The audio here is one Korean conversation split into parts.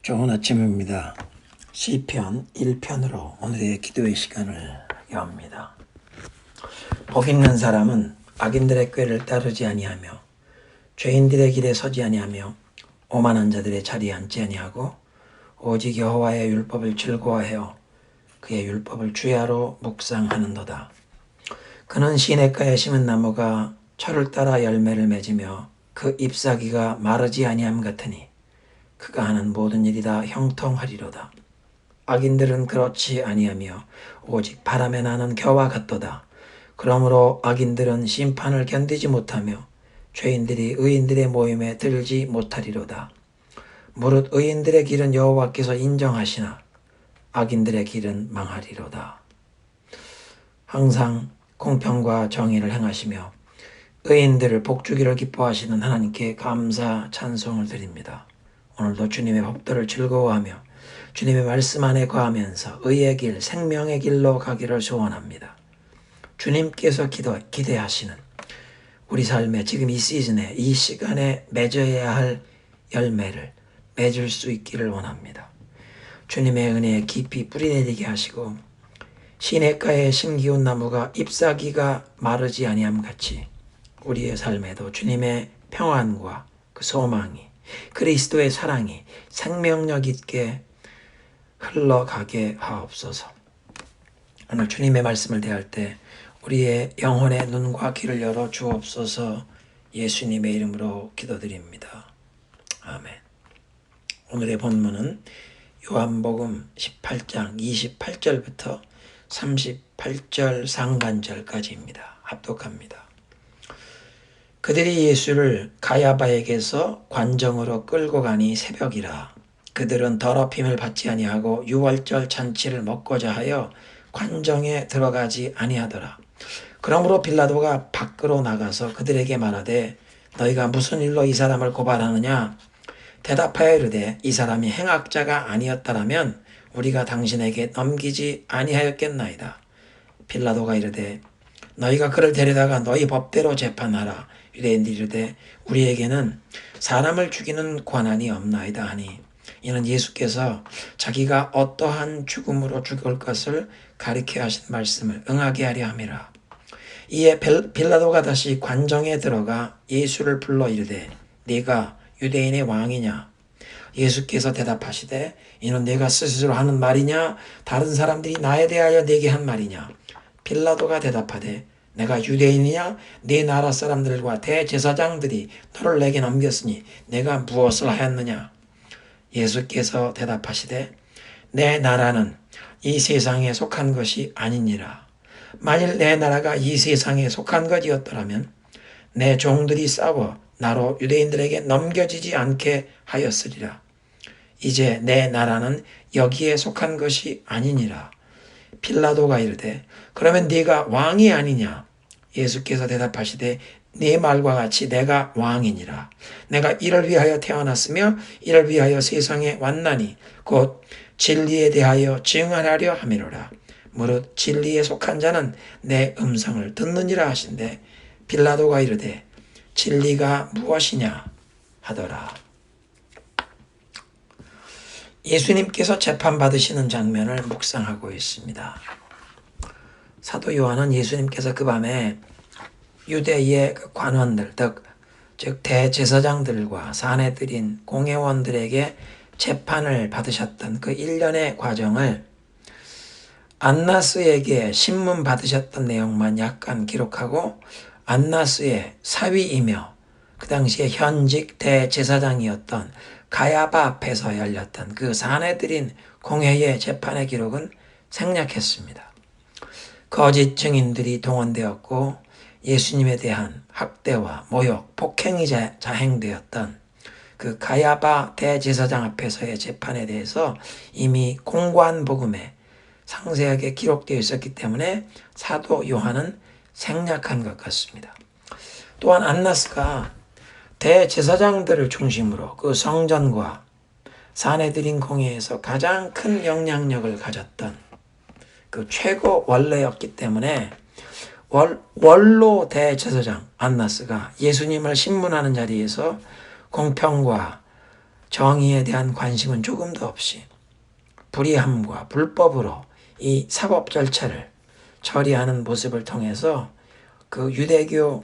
좋은 아침입니다. 시편 1편으로 오늘의 기도의 시간을 여합니다. 복 있는 사람은 악인들의 꾀를 따르지 아니하며 죄인들의 길에 서지 아니하며 오만한 자들의 자리에 앉지 아니하고 오직 여호와의 율법을 즐거워하여 그의 율법을 주야로 묵상하는도다. 그는 시냇가에 심은 나무가 철을 따라 열매를 맺으며 그 잎사귀가 마르지 아니함 같으니 그가 하는 모든 일이 다 형통하리로다. 악인들은 그렇지 아니하며 오직 바람에 나는 겨와 같도다. 그러므로 악인들은 심판을 견디지 못하며 죄인들이 의인들의 모임에 들지 못하리로다. 무릇 의인들의 길은 여호와께서 인정하시나 악인들의 길은 망하리로다. 항상 공평과 정의를 행하시며 의인들을 복주기를 기뻐하시는 하나님께 감사 찬송을 드립니다. 오늘도 주님의 법도를 즐거워하며 주님의 말씀 안에 거하면서 의의 길, 생명의 길로 가기를 소원합니다. 주님께서 기대하시는 우리 삶의 지금 이 시즌에 이 시간에 맺어야 할 열매를 맺을 수 있기를 원합니다. 주님의 은혜에 깊이 뿌리내리게 하시고 시냇가에 심기운 나무가 잎사귀가 마르지 아니함 같이 우리의 삶에도 주님의 평안과 그 소망이 그리스도의 사랑이 생명력 있게 흘러가게 하옵소서. 오늘 주님의 말씀을 대할 때 우리의 영혼의 눈과 귀를 열어 주옵소서. 예수님의 이름으로 기도드립니다. 아멘. 오늘의 본문은 요한복음 18장 28절부터 38절 상반절까지입니다. 합독합니다. 그들이 예수를 가야바에게서 관정으로 끌고 가니 새벽이라. 그들은 더럽힘을 받지 아니하고 유월절 잔치를 먹고자 하여 관정에 들어가지 아니하더라. 그러므로 빌라도가 밖으로 나가서 그들에게 말하되 너희가 무슨 일로 이 사람을 고발하느냐? 대답하여 이르되 이 사람이 행악자가 아니었다라면 우리가 당신에게 넘기지 아니하였겠나이다. 빌라도가 이르되 너희가 그를 데려다가 너희 법대로 재판하라. 유대인들이 이르되 우리에게는 사람을 죽이는 권한이 없나이다 하니 이는 예수께서 자기가 어떠한 죽음으로 죽을 것을 가리켜 하신 말씀을 응하게 하려 함이라. 이에 빌라도가 다시 관정에 들어가 예수를 불러 이르되 네가 유대인의 왕이냐? 예수께서 대답하시되 이는 네가 스스로 하는 말이냐? 다른 사람들이 나에 대하여 네게 한 말이냐? 빌라도가 대답하되 내가 유대인이냐? 네 나라 사람들과 대제사장들이 너를 내게 넘겼으니 내가 무엇을 하였느냐? 예수께서 대답하시되 내 나라는 이 세상에 속한 것이 아니니라. 만일 내 나라가 이 세상에 속한 것이었더라면 내 종들이 싸워 나로 유대인들에게 넘겨지지 않게 하였으리라. 이제 내 나라는 여기에 속한 것이 아니니라. 빌라도가 이르되 그러면 네가 왕이 아니냐? 예수께서 대답하시되 네 말과 같이 내가 왕이니라. 내가 이를 위하여 태어났으며 이를 위하여 세상에 왔나니 곧 진리에 대하여 증언하려 함이로라. 무릇 진리에 속한 자는 내 음성을 듣느니라 하신대 빌라도가 이르되 진리가 무엇이냐 하더라. 예수님께서 재판받으시는 장면을 묵상하고 있습니다. 사도 요한은 예수님께서 그 밤에 유대의 관원들, 즉 대제사장들과 사내들인 공회원들에게 재판을 받으셨던 그 일련의 과정을 안나스에게 신문 받으셨던 내용만 약간 기록하고 안나스의 사위이며 그 당시에 현직 대제사장이었던 가야바 앞에서 열렸던 그 사내들인 공회의 재판의 기록은 생략했습니다. 거짓 증인들이 동원되었고 예수님에 대한 학대와 모욕, 폭행이 자행되었던 그 가야바 대제사장 앞에서의 재판에 대해서 이미 공관복음에 상세하게 기록되어 있었기 때문에 사도 요한은 생략한 것 같습니다. 또한 안나스가 대제사장들을 중심으로 그 성전과 사내들인 공회에서 가장 큰 영향력을 가졌던 그 최고 원로였기 때문에 원로 대제사장 안나스가 예수님을 신문하는 자리에서 공평과 정의에 대한 관심은 조금도 없이 불의함과 불법으로 이 사법 절차를 처리하는 모습을 통해서 그 유대교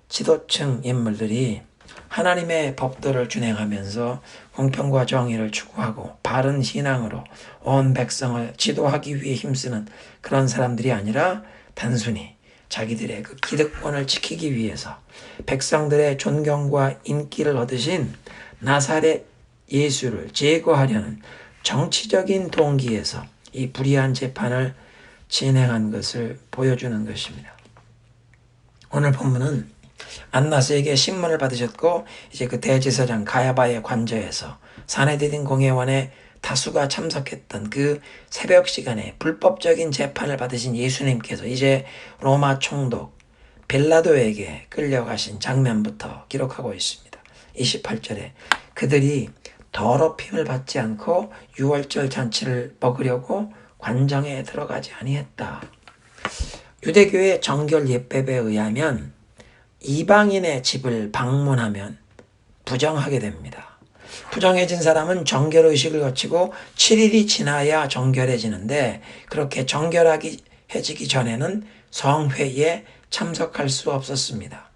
지도층 인물들이 하나님의 법도를 준행하면서 공평과 정의를 추구하고 바른 신앙으로 온 백성을 지도하기 위해 힘쓰는 그런 사람들이 아니라 단순히 자기들의 그 기득권을 지키기 위해서 백성들의 존경과 인기를 얻으신 나사렛 예수를 제거하려는 정치적인 동기에서 이 불의한 재판을 진행한 것을 보여주는 것입니다. 오늘 본문은 안나스에게 신문을 받으셨고 이제 그 대제사장 가야바의 관저에서 사내들인 공회원에 다수가 참석했던 그 새벽 시간에 불법적인 재판을 받으신 예수님께서 이제 로마 총독 빌라도에게 끌려가신 장면부터 기록하고 있습니다. 28절에 그들이 더럽힘을 받지 않고 유월절 잔치를 먹으려고 관정에 들어가지 아니했다. 유대교의 정결 예법에 의하면 이방인의 집을 방문하면 부정하게 됩니다. 부정해진 사람은 정결의식을 거치고 7일이 지나야 정결해지는데 그렇게 정결해지기 전에는 성회에 참석할 수 없었습니다.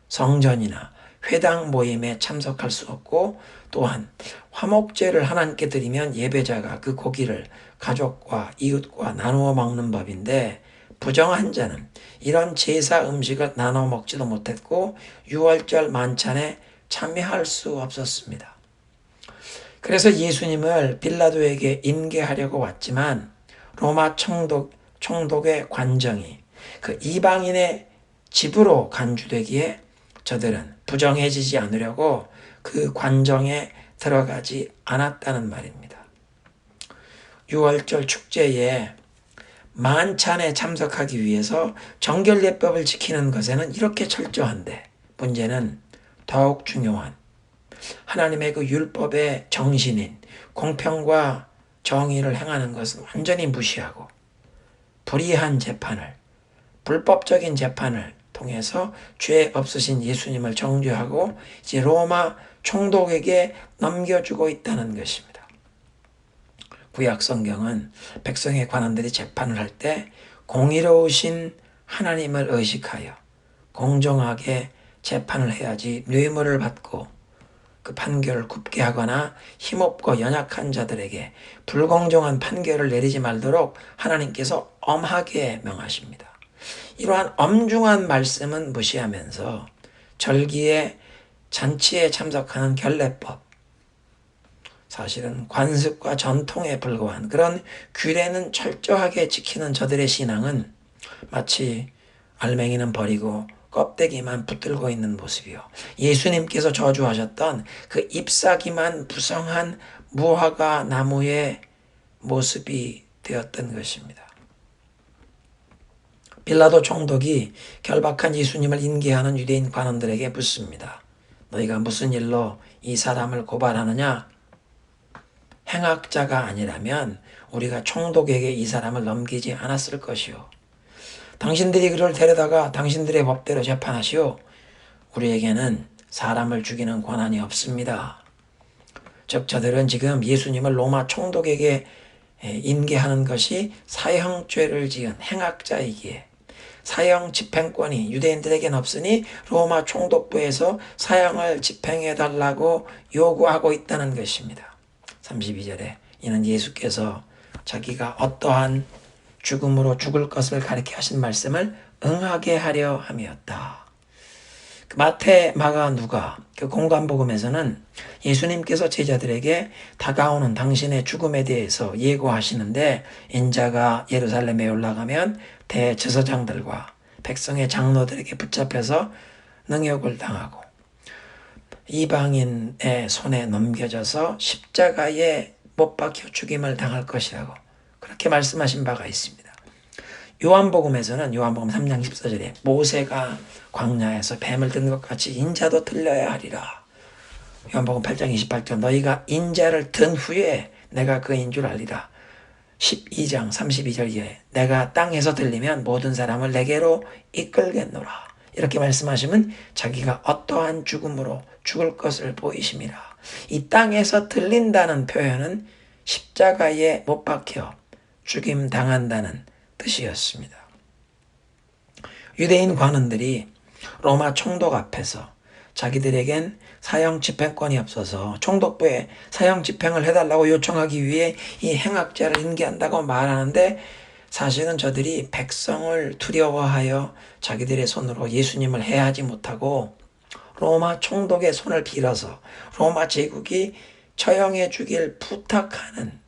성전이나 회당 모임에 참석할 수 없고 또한 화목제를 하나님께 드리면 예배자가 그 고기를 가족과 이웃과 나누어 먹는 법인데 부정한 자는 이런 제사 음식을 나눠 먹지도 못했고 유월절 만찬에 참여할 수 없었습니다. 그래서 예수님을 빌라도에게 인계하려고 왔지만 로마 총독의 관정이 그 이방인의 집으로 간주되기에 저들은 부정해지지 않으려고 그 관정에 들어가지 않았다는 말입니다. 유월절 축제에 만찬에 참석하기 위해서 정결예법을 지키는 것에는 이렇게 철저한데 문제는 더욱 중요한 하나님의 그 율법의 정신인 공평과 정의를 행하는 것은 완전히 무시하고 불의한 재판을 불법적인 재판을 통해서 죄 없으신 예수님을 정죄하고 이제 로마 총독에게 넘겨주고 있다는 것입니다. 구약 성경은 백성의 관원들이 재판을 할 때 공의로우신 하나님을 의식하여 공정하게 재판을 해야지 뇌물을 받고 그 판결을 굽게 하거나 힘없고 연약한 자들에게 불공정한 판결을 내리지 말도록 하나님께서 엄하게 명하십니다. 이러한 엄중한 말씀은 무시하면서 절기에 잔치에 참석하는 결례법, 사실은 관습과 전통에 불과한 그런 규례는 철저하게 지키는 저들의 신앙은 마치 알맹이는 버리고 껍데기만 붙들고 있는 모습이요. 예수님께서 저주하셨던 그 잎사귀만 부성한 무화과 나무의 모습이 되었던 것입니다. 빌라도 총독이 결박한 예수님을 인계하는 유대인 관원들에게 묻습니다. 너희가 무슨 일로 이 사람을 고발하느냐? 행악자가 아니라면 우리가 총독에게 이 사람을 넘기지 않았을 것이요. 당신들이 그를 데려다가 당신들의 법대로 재판하시오. 우리에게는 사람을 죽이는 권한이 없습니다. 즉 저들은 지금 예수님을 로마 총독에게 인계하는 것이 사형죄를 지은 행악자이기에 사형 집행권이 유대인들에게는 없으니 로마 총독부에서 사형을 집행해달라고 요구하고 있다는 것입니다. 32절에 이는 예수께서 자기가 어떠한 죽음으로 죽을 것을 가리켜 하신 말씀을 응하게 하려 함이었다. 마태, 마가, 누가 그 공관복음에서는 예수님께서 제자들에게 다가오는 당신의 죽음에 대해서 예고하시는데 인자가 예루살렘에 올라가면 대제사장들과 백성의 장로들에게 붙잡혀서 능욕을 당하고 이방인의 손에 넘겨져서 십자가에 못 박혀 죽임을 당할 것이라고 그렇게 말씀하신 바가 있습니다. 요한복음에서는 요한복음 3장 14절에 모세가 광야에서 뱀을 든 것 같이 인자도 들려야 하리라. 요한복음 8장 28절 너희가 인자를 든 후에 내가 그인 줄 알리라. 12장 32절에 내가 땅에서 들리면 모든 사람을 내게로 이끌겠노라. 이렇게 말씀하시면 자기가 어떠한 죽음으로 죽을 것을 보이심이라. 이 땅에서 들린다는 표현은 십자가에 못 박혀 죽임 당한다는 뜻이었습니다. 유대인 관원들이 로마 총독 앞에서 자기들에겐 사형 집행권이 없어서 총독부에 사형 집행을 해달라고 요청하기 위해 이 행악죄를 인계한다고 말하는데, 사실은 저들이 백성을 두려워하여 자기들의 손으로 예수님을 해하지 못하고 로마 총독의 손을 빌어서 로마 제국이 처형해 주길 부탁하는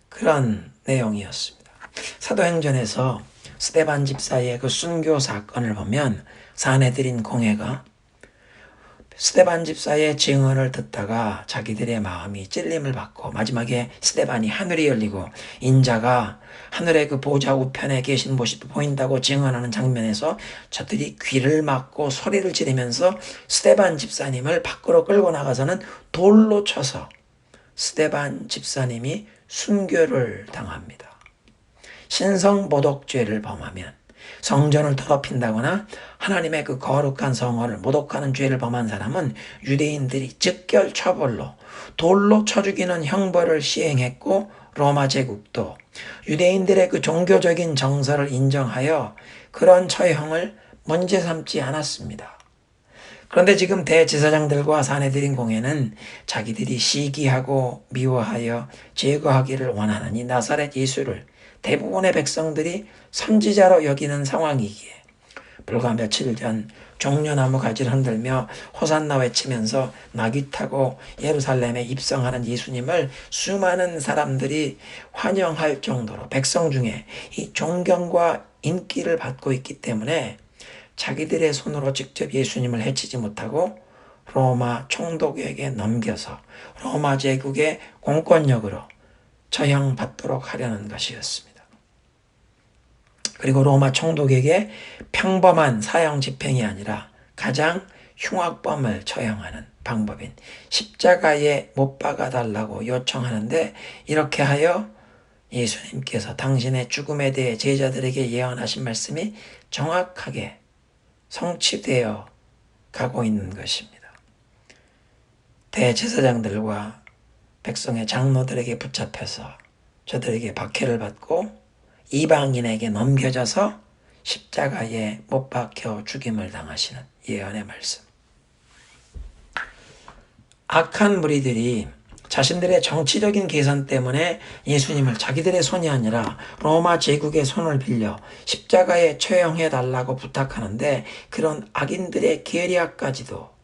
그런 내용이었습니다. 사도행전에서 스데반 집사의 그 순교 사건을 보면 사내들인 공회가 스데반 집사의 증언을 듣다가 자기들의 마음이 찔림을 받고 마지막에 스데반이 하늘이 열리고 인자가 하늘의 그 보좌 우편에 계신 모습이 보인다고 증언하는 장면에서 저들이 귀를 막고 소리를 지르면서 스데반 집사님을 밖으로 끌고 나가서는 돌로 쳐서 스데반 집사님이 순교를 당합니다. 신성모독죄를 범하면, 성전을 더럽힌다거나 하나님의 그 거룩한 성화를 모독하는 죄를 범한 사람은 유대인들이 즉결 처벌로 돌로 쳐 죽이는 형벌을 시행했고, 로마 제국도 유대인들의 그 종교적인 정서를 인정하여 그런 처형을 문제 삼지 않았습니다. 그런데 지금 대제사장들과 사내들인 공회는 자기들이 시기하고 미워하여 제거하기를 원하는 이 나사렛 예수를 대부분의 백성들이 선지자로 여기는 상황이기에 불과 며칠 전 종려나무 가지를 흔들며 호산나 외치면서 나귀 타고 예루살렘에 입성하는 예수님을 수많은 사람들이 환영할 정도로 백성 중에 이 존경과 인기를 받고 있기 때문에 자기들의 손으로 직접 예수님을 해치지 못하고 로마 총독에게 넘겨서 로마 제국의 공권력으로 처형받도록 하려는 것이었습니다. 그리고 로마 총독에게 평범한 사형 집행이 아니라 가장 흉악범을 처형하는 방법인 십자가에 못 박아달라고 요청하는데, 이렇게 하여 예수님께서 당신의 죽음에 대해 제자들에게 예언하신 말씀이 정확하게 성취되어 가고 있는 것입니다. 대제사장들과 백성의 장로들에게 붙잡혀서 저들에게 박해를 받고 이방인에게 넘겨져서 십자가에 못 박혀 죽임을 당하시는 예언의 말씀. 악한 무리들이 자신들의 정치적인 계산 때문에 예수님을 자기들의 손이 아니라 로마 제국의 손을 빌려 십자가에 처형해달라고 부탁하는데, 그런 악인들의 계략까지도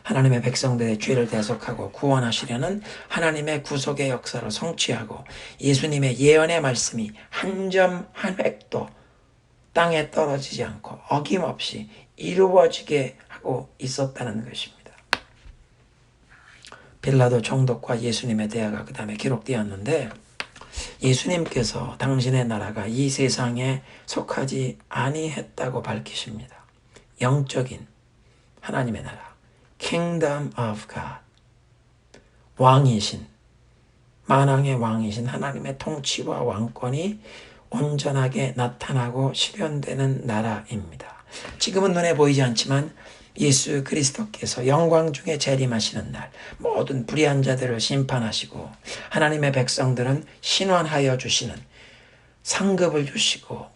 하나님의 백성들의 죄를 대속하고 구원하시려는 하나님의 구속의 역사를 성취하고 예수님의 예언의 말씀이 한 점 한 획도 땅에 떨어지지 않고 어김없이 이루어지게 하고 있었다는 것입니다. 빌라도 총독과 예수님의 대화가 그 다음에 기록되었는데, 예수님께서 당신의 나라가 이 세상에 속하지 아니했다고 밝히십니다. 영적인 하나님의 나라, Kingdom of God, 왕이신, 만왕의 왕이신 하나님의 통치와 왕권이 온전하게 나타나고 실현되는 나라입니다. 지금은 눈에 보이지 않지만 예수 그리스도께서 영광 중에 재림하시는 날 모든 불의한 자들을 심판하시고 하나님의 백성들은 신원하여 주시는 상급을 주시고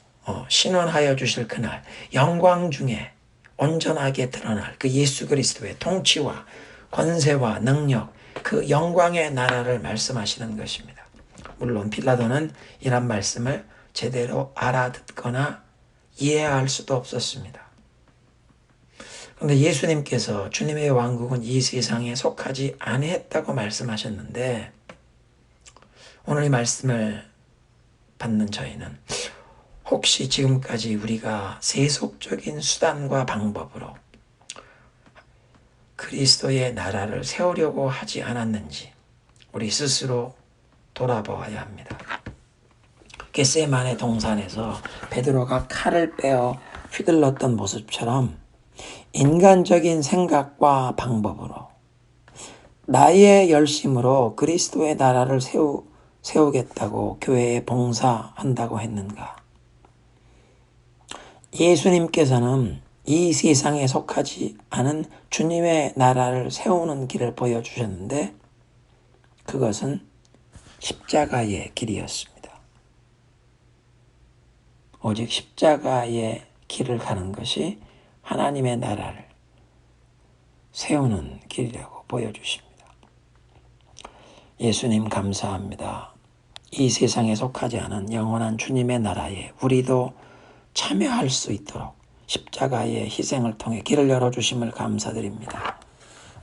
신원하여 주실 그날, 영광 중에 온전하게 드러날 그 예수 그리스도의 통치와 권세와 능력, 그 영광의 나라를 말씀하시는 것입니다. 물론 빌라도는 이런 말씀을 제대로 알아듣거나 이해할 수도 없었습니다. 그런데 예수님께서 주님의 왕국은 이 세상에 속하지 아니했다고 말씀하셨는데, 오늘 이 말씀을 받는 저희는 혹시 지금까지 우리가 세속적인 수단과 방법으로 그리스도의 나라를 세우려고 하지 않았는지 우리 스스로 돌아보아야 합니다. 겟세마네 동산에서 베드로가 칼을 빼어 휘둘렀던 모습처럼 인간적인 생각과 방법으로 나의 열심으로 그리스도의 나라를 세우겠다고 교회에 봉사한다고 했는가? 예수님께서는 이 세상에 속하지 않은 주님의 나라를 세우는 길을 보여주셨는데 그것은 십자가의 길이었습니다. 오직 십자가의 길을 가는 것이 하나님의 나라를 세우는 길이라고 보여주십니다. 예수님 감사합니다. 이 세상에 속하지 않은 영원한 주님의 나라에 우리도 참여할 수 있도록 십자가의 희생을 통해 길을 열어주심을 감사드립니다.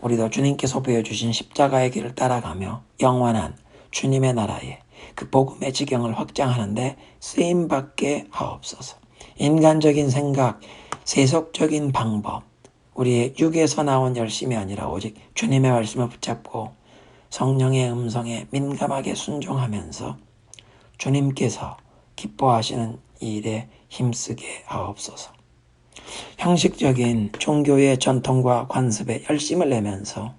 우리도 주님께서 보여주신 십자가의 길을 따라가며 영원한 주님의 나라에 그 복음의 지경을 확장하는데 쓰임받게 하옵소서. 인간적인 생각, 세속적인 방법, 우리의 육에서 나온 열심이 아니라 오직 주님의 말씀을 붙잡고 성령의 음성에 민감하게 순종하면서 주님께서 기뻐하시는 일에 힘쓰게 하옵소서. 형식적인 종교의 전통과 관습에 열심을 내면서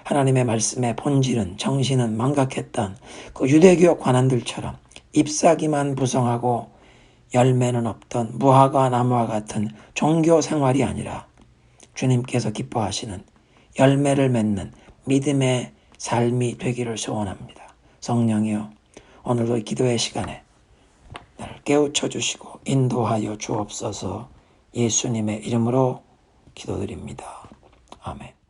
하나님의 말씀의 본질은 정신은 망각했던 그 유대교 관원들처럼 잎사귀만 부성하고 열매는 없던 무화과 나무와 같은 종교 생활이 아니라 주님께서 기뻐하시는 열매를 맺는 믿음의 삶이 되기를 소원합니다. 성령이여, 오늘도 기도의 시간에 나를 깨우쳐 주시고 인도하여 주옵소서. 예수님의 이름으로 기도드립니다. 아멘.